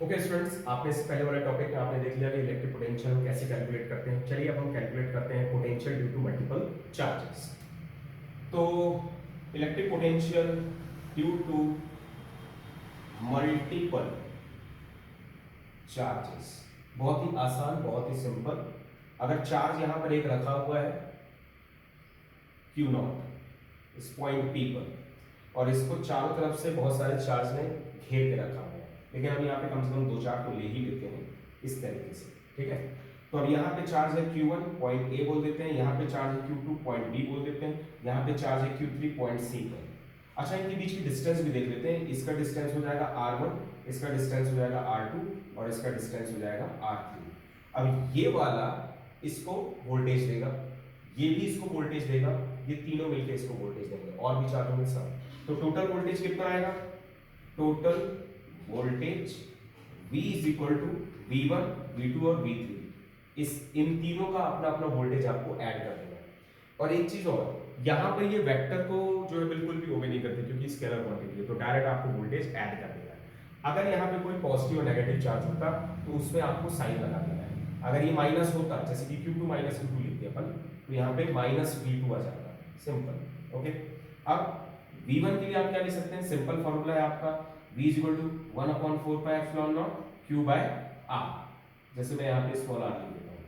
Okay students, आपने इससे पहले वाले टॉपिक में आपने देख लिया कि इलेक्ट्रिक पोटेंशियल हम कैसे कैलकुलेट करते हैं। चलिए अब हम कैलकुलेट करते हैं potential due to multiple charges. तो electric potential due to multiple charges, बहुत ही आसान, बहुत ही सिंपल। अगर चार्ज यहां पर एक रखा हुआ है क्यू नॉट इस पॉइंट पी पर, और इसको चारों तरफ से बहुत सारे चार्ज ने घेर के रखा हुआ है, लेकिन हम यहाँ पे कम से कम दो चार तो ले ही लेते हैं इस तरीके से। ठीक है, तो अब यहाँ पे चार्ज है Q1 पॉइंट ए बोल देते हैं, यहाँ पे चार्ज है Q2 पॉइंट बी बोल देते हैं, यहाँ पे चार्ज है Q3 पॉइंट सी पर। अच्छा, इनके बीच की डिस्टेंस भी देख लेते हैं। इसका डिस्टेंस हो जाएगा R1, इसका डिस्टेंस हो जाएगा R2 और इसका डिस्टेंस हो जाएगा R3। अब ये वाला इसको वोल्टेज देगा, ये भी इसको वोल्टेज देगा, ये तीनों मिलकर इसको वोल्टेज देंगे और भी चार होंगे सब। तो टोटल वोल्टेज कितना आएगा? Total voltage V is equal to V1, V2 और V3। इन तीनों का अपना अपना वोल्टेज आपको ऐड कर देना है। और एक चीज और, यहां पर ये वेक्टर को जो है बिल्कुल भी ओबे नहीं करते क्योंकि स्केलर क्वांटिटी है, तो डायरेक्ट आपको वोल्टेज ऐड कर देना है। अगर यहाँ पे कोई पॉजिटिव और नेगेटिव चार्ज होता तो उसमें आपको साइन लगा देना है। अगर ये माइनस होता, जैसे कि Q2 माइनस Q2 लिखते हैं अपन, तो यहाँ पे माइनस V2 आ जाता, सिंपल। ओके, अब V1 के लिए आप क्या लिख सकते हैं? सिंपल फॉर्मूला है आपका V is equal to 1/4 pi epsilon not Q by R। जैसे मैं यहाँ पे स्मॉल r लिख देता हूँ,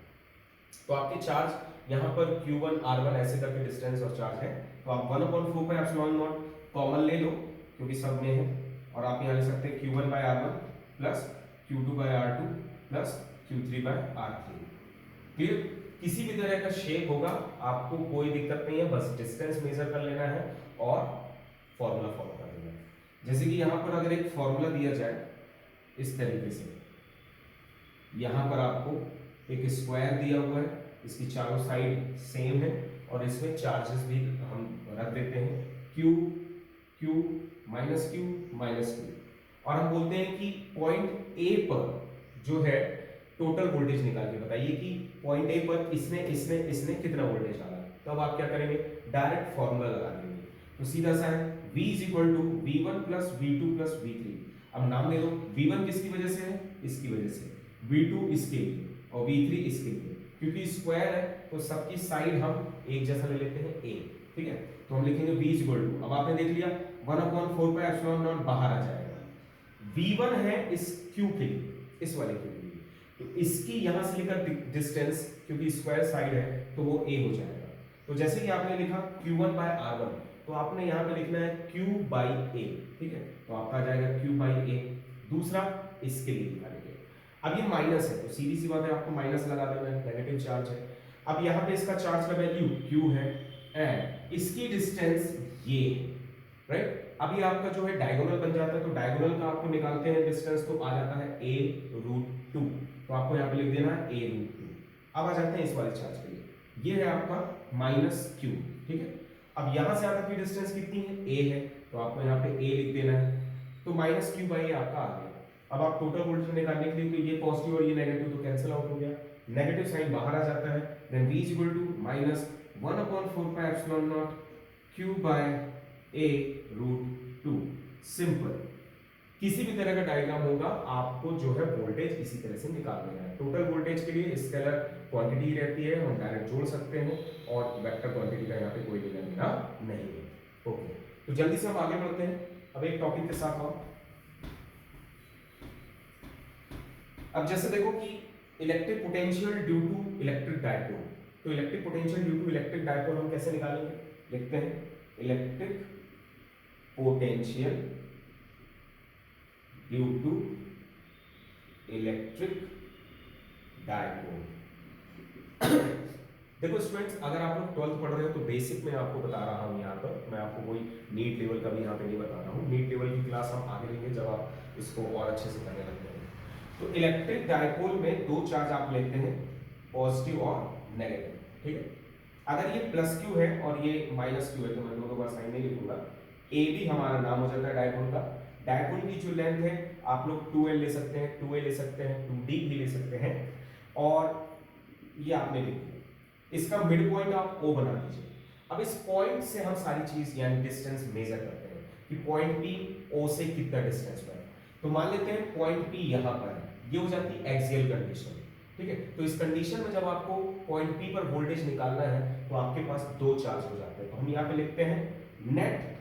तो आपके चार्ज यहाँ पर Q1 R1 ऐसे करके डिस्टेंस और चार्ज है, तो आप 1/4 पाई एप्सिलॉन नॉट कॉमन ले लो क्योंकि सब में है, और आप यहाँ ले सकते हैं Q1 by R1 plus Q2 by R2 plus Q3 by R3। Clear? किसी भी तरह का शेप होगा, आपको कोई दिक्कत नहीं है, बस डिस्टेंस मेजर कर लेना है और फॉर्मूला फॉलो कर लेना है। जैसे कि यहां पर अगर एक फॉर्मूला दिया जाए इस तरीके से, यहां पर आपको एक स्क्वायर दिया हुआ है, इसकी चारों साइड सेम है और इसमें चार्जेस भी हम रख देते हैं Q Q minus Q minus Q, और हम बोलते हैं कि पॉइंट ए पर जो है टोटल वोल्टेज निकाल के बताइए कि पॉइंट ए पर इसने इसने इसने कितना वोल्टेज डाला। तो अब आप क्या करेंगे? डायरेक्ट फॉर्मूला लगा देंगे, तो सीधा सा है V is equal to V1 plus V2 plus V3। अब नाम ले लो, V1 किसकी वजह से है? इसकी वजह से, V2 इसके लिए और V3 इसके लिए, क्योंकि स्क्वायर है तो सबकी साइड हम एक जैसा ले लेते हैं A। ठीक है, तो हम लिखेंगे V इज इक्वल टू, अब आपने देख लिया 1/4 पाई एप्सिलॉन नॉट बाहर आ जाएगा। V1 है इस Q के लिए, इस वाले के लिए, तो इसकी यहां से लेकर डिस्टेंस, क्योंकि स्क्वायर साइड है तो वो A हो जाएगा। तो जैसे कि आपने लिखा Q1 बाय R1, तो आपने यहां पे लिखना है Q बाई A। ठीक है, तो आपका आ जाएगा Q बाई A। दूसरा इसके लिए निकालेंगे, अब ये माइनस है तो सीधी सी बात है आपको माइनस लगा देना है, नेगेटिव चार्ज है। अब यहाँ पे इसका चार्ज का वैल्यू Q है एंड इसकी डिस्टेंस ये है, राइट। अब ये आपका जो है डायगोनल बन जाता है, तो डायगोनल का आपको निकालते हैं डिस्टेंस, तो आ जाता है A√2। तो आपको यहाँ पे लिख देना है A√2। अब आ जाते हैं इस वाले चार्ज के लिए, ये है आपका माइनस Q। ठीक है, अब यहां से यहाँ तक की डिस्टेंस कितनी है? A है, तो आपको यहाँ पे A लिख देना है, तो माइनस Q बाई आपका आ गया। अब आप टोटल वोल्टेज निकालने के लिए, तो ये पॉजिटिव और ये नेगेटिव तो कैंसिल आउट हो गया, नेगेटिव साइन बाहर आ जाता है, then V is equal to minus 1/4 pi epsilon not Q by A√2। Simple. किसी भी तरह का डायग्राम होगा, आपको जो है वोल्टेज इसी तरह से निकाल लेना है। टोटल वोल्टेज के लिए स्केलर क्वांटिटी रहती है, हम डायरेक्ट जोड़ सकते हैं, और वेक्टर क्वांटिटी का यहाँ पे कोई लेना देना नहीं है। ओके, तो जल्दी से हम आगे बढ़ते हैं अब एक टॉपिक के साथ। और अब जैसे देखो कि electric potential due to electric dipole, तो electric potential due to electric dipole हम कैसे निकालेंगे? लिखते हैं electric potential due to electric dipole. देखो स्टूडेंट्स, अगर आप लोग 12th पढ़ रहे हो तो बेसिक में आपको बता रहा हूं, यहाँ पर मैं आपको कोई नीट लेवल का भी यहाँ पे नहीं बता रहा हूँ। नीट लेवल की क्लास हम आगे लेंगे जब आप इसको और अच्छे से करने लगते हैं। तो इलेक्ट्रिक डायपोल में दो चार्ज आप लेते हैं, पॉजिटिव और नेगेटिव। ठीक है, अगर ये प्लस क्यू है और ये माइनस क्यू है, तो मैं दोनों का साइन नहीं लिखूंगा, ए भी हमारा नाम हो जाता है डायपोल का। डायपोल की जो लेंथ है आप लोग 2L ले सकते हैं, 2A ले सकते हैं, 2D भी ले सकते हैं, और ये आपने लिख दिया। इसका मिड पॉइंट आप O बना दीजिए। अब इस पॉइंट से हम सारी चीज यानी डिस्टेंस मेजर करते हैं कि पॉइंट P O से कितना डिस्टेंस पर है। तो मान लेते हैं पॉइंट पी यहाँ पर है, ये हो जाती है एक्सियल कंडीशन, ठीक है। तो इस कंडीशन में जब आपको पॉइंट पी पर वोल्टेज निकालना है तो आपके पास दो चार्ज हो जाते हैं। तो हम यहाँ पे लिखते हैं net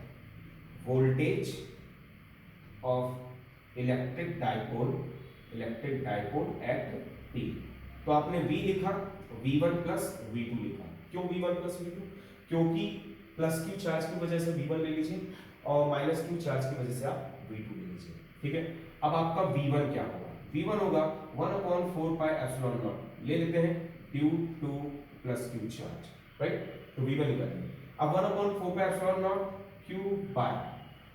voltage of electric dipole at P. तो आपने V लिखा, V1 प्लस V2 लिखा। क्यों V1 प्लस V2? क्योंकि प्लस क्यू चार्ज की वजह से V1 ले लीजिए और माइनस क्यू चार्ज की वजह से आप V2 ले लीजिए, ठीक है। अब आपका V1 क्या होगा? V1 होगा 1/4 पाई एप्सिलॉन नॉट, ले लेते हैं due to plus Q charge, right. तो V1 निकालिए। अब 1/4 pi epsilon not Q by,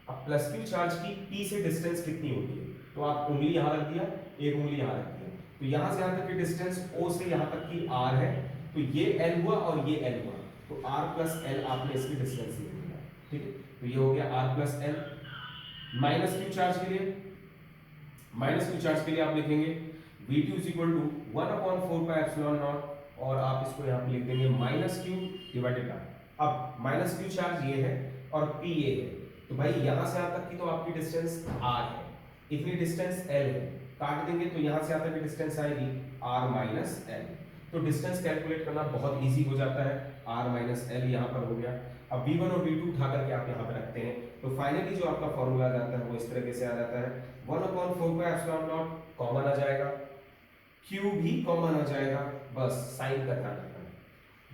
अब प्लस क्यू चार्ज की P से डिस्टेंस कितनी होती है? तो आप उंगली यहाँ रख दिया, एक उंगली यहाँ रख दिया, तो यहाँ से यहाँ तक की डिस्टेंस O से यहाँ तक की R है, तो ये L हुआ और ये L हुआ, तो R प्लस L आपने इसकी डिस्टेंस ले लिया, ठीक है। तो ये हो गया R plus L। Minus Q charge के लिए आप लिखेंगे V2 is equal to 1/4 pi epsilon not, और आप इसको यहाँ पे लिख देंगे माइनस क्यू डिवाइडेड बाय, अब माइनस क्यू चार्ज ये है और P ये है, तो भाई यहाँ से यहाँ तक की तो आपकी डिस्टेंस R है, इतनी डिस्टेंस L है, काट देंगे तो यहाँ से यहाँ तक की डिस्टेंस आएगी R माइनस L। तो डिस्टेंस कैलकुलेट करना बहुत इजी हो जाता है, R माइनस L यहाँ पर हो गया। अब V1 और V2 उठा करके आप यहाँ पे रखते हैं, तो फाइनली जो आपका फॉर्मूला आ जाता है वो इस तरीके से आ जाता है 1/4 पाई एप्सिलॉन नॉट, कॉमन आ जाएगा, Q भी कॉमन आ जाएगा, बस साइन का ध्यान रखना है।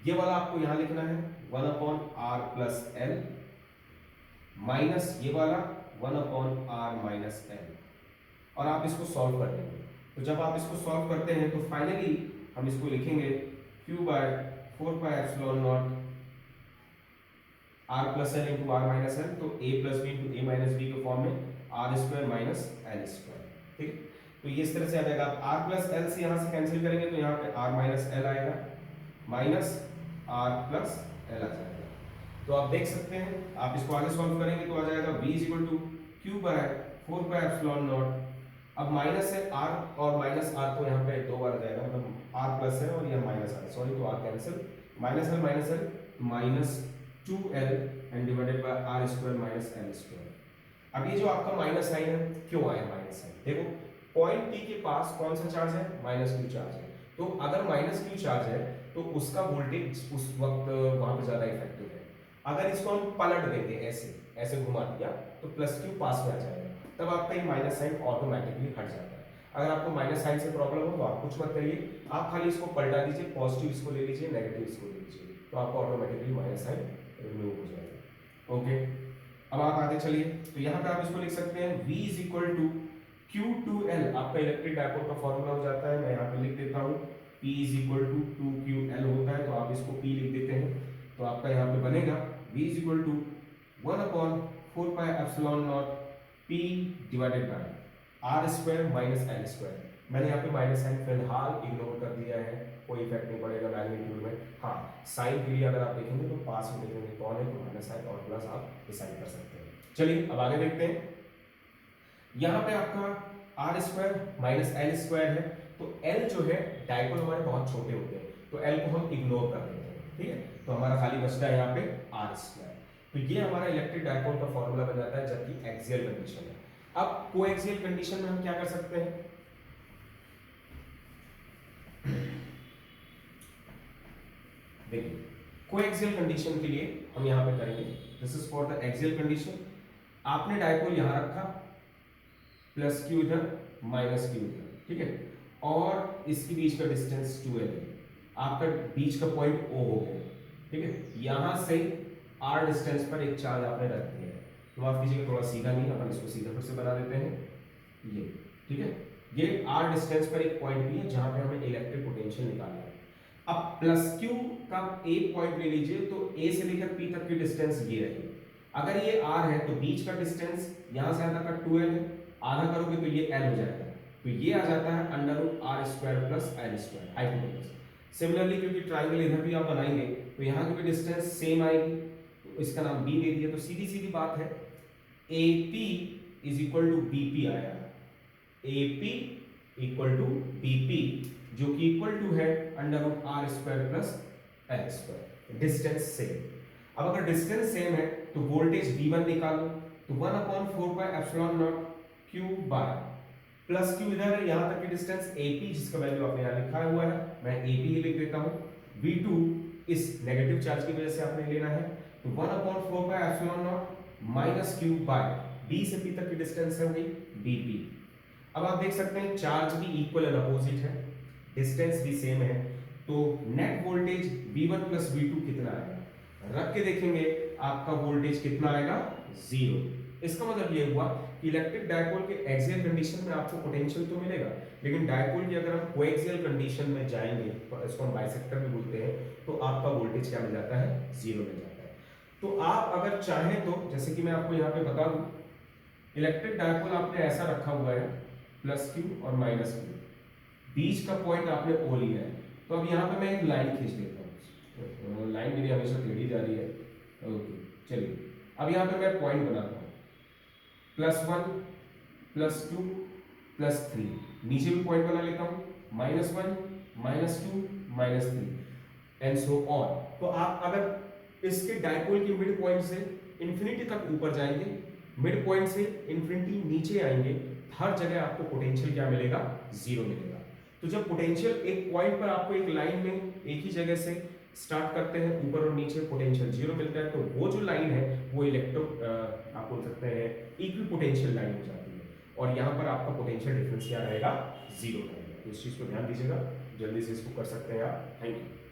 ये वाला आपको यहाँ लिखना है 1/R प्लस L माइनस ये वाला 1/R माइनस L, और आप इसको सॉल्व कर देंगे। तो जब आप इसको सॉल्व करते हैं तो फाइनली हम इसको लिखेंगे Q by 4 pi epsilon not R plus L into R minus L, तो A plus B into A minus B के फॉर्म में R square minus L square, ठीक है। तो ये इस तरह से आ जाएगा। आप R प्लस L से यहाँ से कैंसिल करेंगे तो यहाँ पे R माइनस L आएगा, माइनस R प्लस L आ जाएगा। तो आप देख सकते हैं, आप इसको आगे सॉल्व करेंगे तो आ जाएगा V is equal to Q by 4 pi epsilon not, अब माइनस है R और माइनस R तो यहाँ पे दो बार आ जाएगा, मतलब R प्लस है और यह माइनस R, सॉरी, तो R cancel, minus L minus 2L and divided by R square minus L square. अब ये जो आपका माइनस साइन है, क्यों आया माइनस साइन? देखो पॉइंट P के पास कौन सा चार्ज है? माइनस क्यू चार्ज है, तो अगर माइनस क्यू चार्ज है तो उसका वोल्टेज उस वक्त वहां पे ज्यादा इफेक्टिव है। अगर इसको हम पलट देंगे, ऐसे घुमा दिया, तो प्लस क्यू पास में आ जाएगा, तब आपका ये माइनस साइन ऑटोमेटिकली हट जाता है। अगर आपको माइनस साइन से प्रॉब्लम हो तो आप कुछ मत करिए, आप खाली इसको पलटा दीजिए, पॉजिटिव इसको ले लीजिए, नेगेटिव इसको ले लीजिए, तो आपको ऑटोमेटिकली माइनस साइन रिमूव हो जाएगा। ओके, अब आप आगे चलिए, तो यहाँ पे आप इसको लिख सकते हैं V is equal to Q2L, आपका इलेक्ट्रिक डायपोल का फॉर्मूला हो जाता है, मैं यहाँ पे लिख देता हूँ P is equal to 2QL होता है, तो आप इसको P लिख देते हैं, तो आपका यहाँ पे बनेगा V is equal to 1/4 pi epsilon not P divided by R square minus L square. मैंने यहाँ पे माइनस साइन फिलहाल इग्नोर कर दिया है, कोई इफेक्ट नहीं पड़ेगा मैग्नीट्यूड में। हाँ, साइन के लिए अगर आप देखेंगे तो पास में देखेंगे कौन है, तो माइनस साइन और प्लस आप डिसाइड कर सकते हैं। चलिए अब आगे देखते हैं, यहाँ पे आपका R square minus L square है, तो L जो है डायपोल हमारे बहुत छोटे होते हैं, तो L को हम इग्नोर कर देते हैं, ठीक है। तो हमारा खाली बचता है यहाँ पे R स्क्वायर। तो ये हमारा इलेक्ट्रिक डायपोल का फॉर्मूला बन जाता है, जबकि एक्सियल कंडीशन है। अब कोएक्सियल कंडीशन में हम क्या कर सकते हैं? देखिए, कोएक्सियल कंडीशन के लिए हम यहाँ पे करेंगे, this is for the axial condition. आपने डायपोल यहाँ रखा, प्लस क्यू इधर, माइनस क्यू इधर, ठीक है, और इसके बीच का डिस्टेंस 2L है, आपका बीच का पॉइंट O हो गया, ठीक है। यहाँ से R डिस्टेंस पर एक चार्ज आपने रख दिया है, तो माफ कीजिएगा थोड़ा सीधा नहीं, अपन इसको सीधा फिर से बना देते हैं, ये, ठीक है। ये R डिस्टेंस पर एक पॉइंट भी है जहां पे हमें इलेक्ट्रिक पोटेंशियल निकालना है। अब प्लस Q का एक पॉइंट ले लीजिए, तो A से लेकर P तक की डिस्टेंस ये रही। अगर ये R है तो बीच का डिस्टेंस यहां से यहां तक का 2L है, आधा करोगे तो ये L हो जाएगा, तो ये आ जाता है √R square plus L square hypotenuse. Similarly क्योंकि ट्रायंगल इधर भी आप बनाएंगे तो यहाँ की भी डिस्टेंस सेम आएगी, तो इसका नाम B दे दिया, तो सीधी सीधी बात है AP is equal to BP आया, AP इक्वल टू BP, जो कि इक्वल टू है √R square plus L square, distance same. अब अगर डिस्टेंस सेम है तो वोल्टेज V1 निकालो, तो 1/4 pi epsilon not Q bar plus Q इधर है, यहां तक की डिस्टेंस AP जिसका वैल्यू आपने यहां लिखा हुआ है, मैं AP ही लिख देता हूं। V2 इस नेगेटिव चार्ज की वजह से आपने लेना है, तो 1/4 pi epsilon not minus Q by B से P तक की डिस्टेंस है वही BP। अब आप देख सकते हैं चार्ज भी इक्वल एंड अपोजिट है, डिस्टेंस भी सेम है, तो net voltage V1 plus V2 कितना आएगा, रख के देखेंगे आपका वोल्टेज कितना आएगा, 0। इसका मतलब ये हुआ कि इलेक्ट्रिक डायपोल के एक्सियल कंडीशन में आपको पोटेंशियल तो मिलेगा, लेकिन डायपोल की अगर हम कोएक्सियल कंडीशन में जाएंगे, तो इसको हम बाइसेक्टर भी बोलते हैं, तो आपका वोल्टेज क्या मिल जाता है, 0 मिल जाता है। तो आप अगर चाहें तो जैसे कि मैं आपको यहाँ पे बता दूं, इलेक्ट्रिक डायपोल आपने ऐसा रखा हुआ है प्लस क्यू और माइनस क्यू, बीच का पॉइंट आपने ओ लिया है, तो अब यहाँ पे मैं एक लाइन खींच देता हूँ, लाइन मेरी हमेशा टेढ़ी जा रही है, ओके चलिए। अब यहाँ पे मैं पॉइंट बनाता हूँ +1 +2 +3, नीचे भी पॉइंट बना लेता हूँ -1 -2 -3 एंड सो ऑन। तो आप अगर इसके डायपोल के मिड पॉइंट से इंफिनिटी तक ऊपर जाएंगे, मिड पॉइंट से इंफिनिटी नीचे आएंगे, हर जगह आपको पोटेंशियल क्या मिलेगा, 0 मिलेगा। तो जब पोटेंशियल एक पॉइंट पर आपको एक लाइन में एक ही जगह से स्टार्ट करते हैं, ऊपर और नीचे पोटेंशियल 0 मिलता है, तो वो जो लाइन है वो आप बोल सकते हैं इक्वी पोटेंशियल लाइन हो जाती है, और यहाँ पर आपका पोटेंशियल डिफरेंस क्या रहेगा, 0 रहेगा। तो इस चीज़ को ध्यान दीजिएगा, जल्दी से इसको कर सकते हैं आप। Thank you.